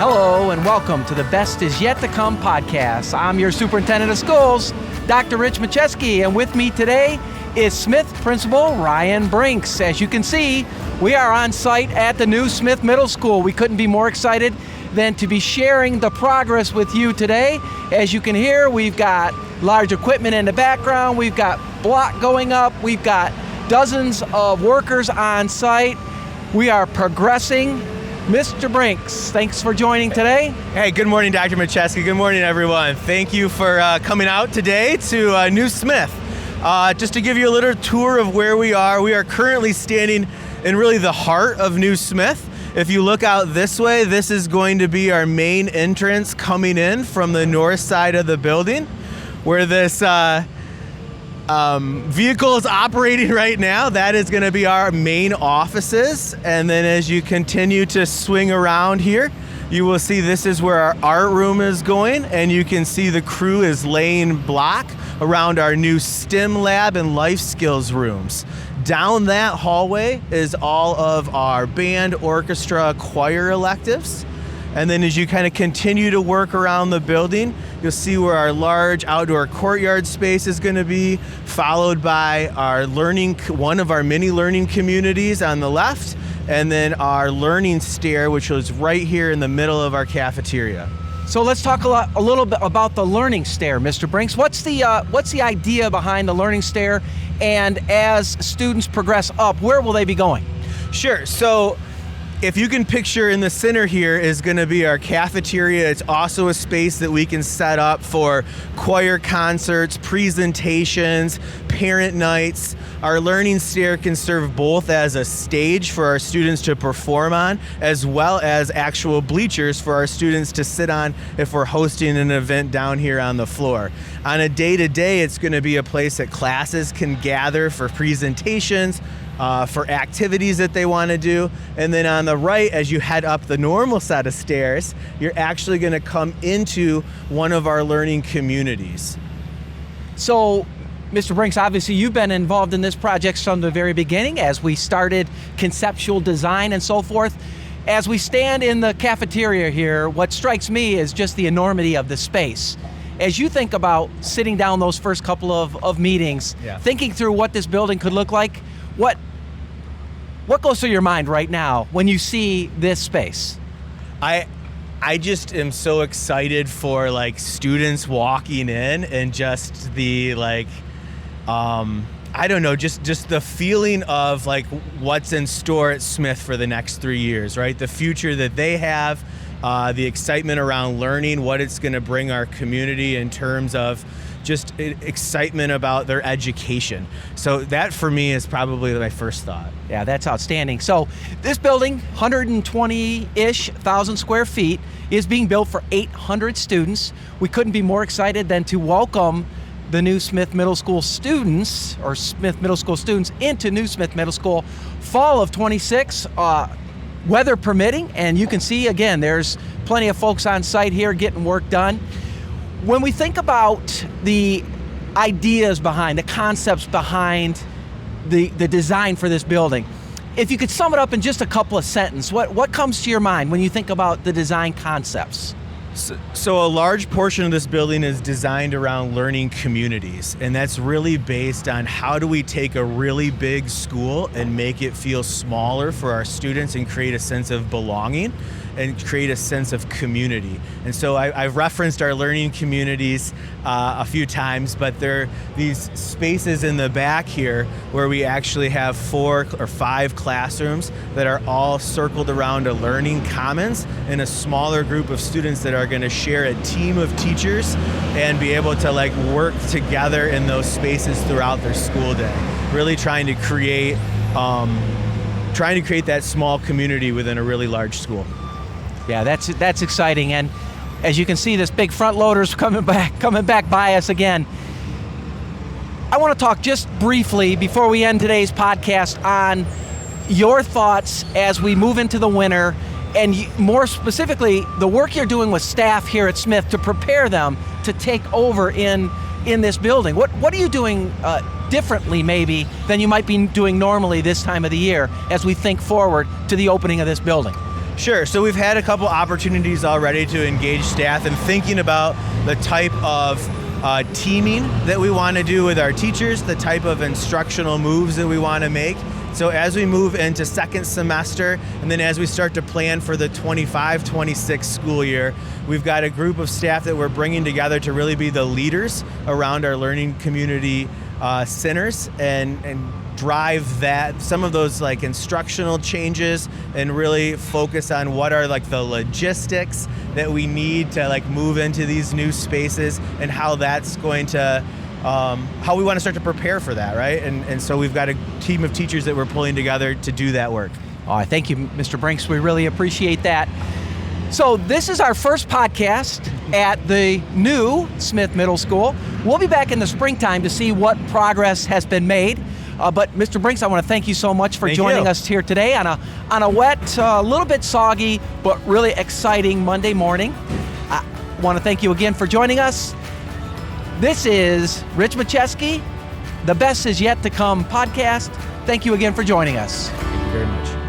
Hello and welcome to the Best Is Yet to Come podcast. I'm your Superintendent of Schools, Dr. Machesky, and with me today is Smith Principal Ryan Brinks. As you can see, we are on site at the new Smith Middle School. We couldn't be more excited than to be sharing the progress with you today. As you can hear, we've got large equipment in the background, we've got block going up, we've got dozens of workers on site. We are progressing. Mr. Brinks, thanks for joining today. Hey, good morning, Dr. Machesky. Good morning, everyone. Thank you for coming out today to New Smith. Just to give you a little tour of where we are currently standing in really the heart of New Smith. If you look out this way, this is going to be our main entrance coming in from the north side of the building, where this vehicle is operating right now. That is going to be our main offices. And then as you continue to swing around here, you will see this is where our art room is going, and you can see the crew is laying block around our new STEM lab and life skills rooms. Down that hallway is all of our band, orchestra, choir electives. And then as you kind of continue to work around the building, you'll see where our large outdoor courtyard space is going to be, followed by our one of our mini learning communities on the left, and then our learning stair, which was right here in the middle of our cafeteria. So let's talk a little bit about the learning stair, Mr. Brinks. What's the idea behind the learning stair, and as students progress up, where will they be going? Sure. So if you can picture, in the center here is going to be our cafeteria. It's also a space that we can set up for choir concerts, presentations, parent nights. Our learning stair can serve both as a stage for our students to perform on, as well as actual bleachers for our students to sit on if we're hosting an event down here on the floor. On a day-to-day, it's going to be a place that classes can gather for presentations, for activities that they want to do. And then on the right, as you head up the normal set of stairs, you're actually going to come into one of our learning communities. So, Mr. Brinks, obviously you've been involved in this project from the very beginning as we started conceptual design and so forth. As we stand in the cafeteria here, what strikes me is just the enormity of the space. As you think about sitting down those first couple of meetings, thinking through what this building could look like, what goes through your mind right now when you see this space? I just am so excited for students walking in and just the I don't know, just the feeling of what's in store at Smith for the next 3 years, right? The future that they have, the excitement around learning, what it's going to bring our community in terms of just excitement about their education. So that for me is probably my first thought. Yeah, that's outstanding. So this building, 120-ish thousand square feet, is being built for 800 students. We couldn't be more excited than to welcome the new Smith Middle School students, or Smith Middle School students, into New Smith Middle School, fall of 26, weather permitting. And you can see, again, there's plenty of folks on site here getting work done. When we think about the ideas behind, the concepts behind the design for this building, if you could sum it up in just a couple of sentences, what comes to your mind when you think about the design concepts? So a large portion of this building is designed around learning communities, and that's really based on how do we take a really big school and make it feel smaller for our students and create a sense of belonging and create a sense of community. And so I've referenced our learning communities a few times, but there are these spaces in the back here where we actually have 4 or 5 classrooms that are all circled around a learning commons and a smaller group of students that are going to share a team of teachers and be able to work together in those spaces throughout their school day. Really trying to create that small community within a really large school. Yeah, that's exciting. And as you can see, this big front loader's coming back by us again. I want to talk just briefly before we end today's podcast on your thoughts as we move into the winter, and more specifically, the work you're doing with staff here at Smith to prepare them to take over in this building. What are you doing differently maybe than you might be doing normally this time of the year as we think forward to the opening of this building? Sure. So we've had a couple opportunities already to engage staff in thinking about the type of teaming that we want to do with our teachers, the type of instructional moves that we want to make. So as we move into second semester, and then as we start to plan for the 25-26 school year, we've got a group of staff that we're bringing together to really be the leaders around our learning community centers and drive that, some of those like instructional changes, and really focus on what are like the logistics that we need to like move into these new spaces, and how that's going to how we want to start to prepare for that, right? And so we've got a team of teachers that we're pulling together to do that work. Thank you, Mr. Brinks. We really appreciate that. So this is our first podcast at the new Smith Middle School. We'll be back in the springtime to see what progress has been made. But Mr. Brinks, I want to thank you so much for joining us here today on a wet, little bit soggy, but really exciting Monday morning. I want to thank you again for joining us. This is Rich Machesky, The Best Is Yet to Come podcast. Thank you again for joining us. Thank you very much.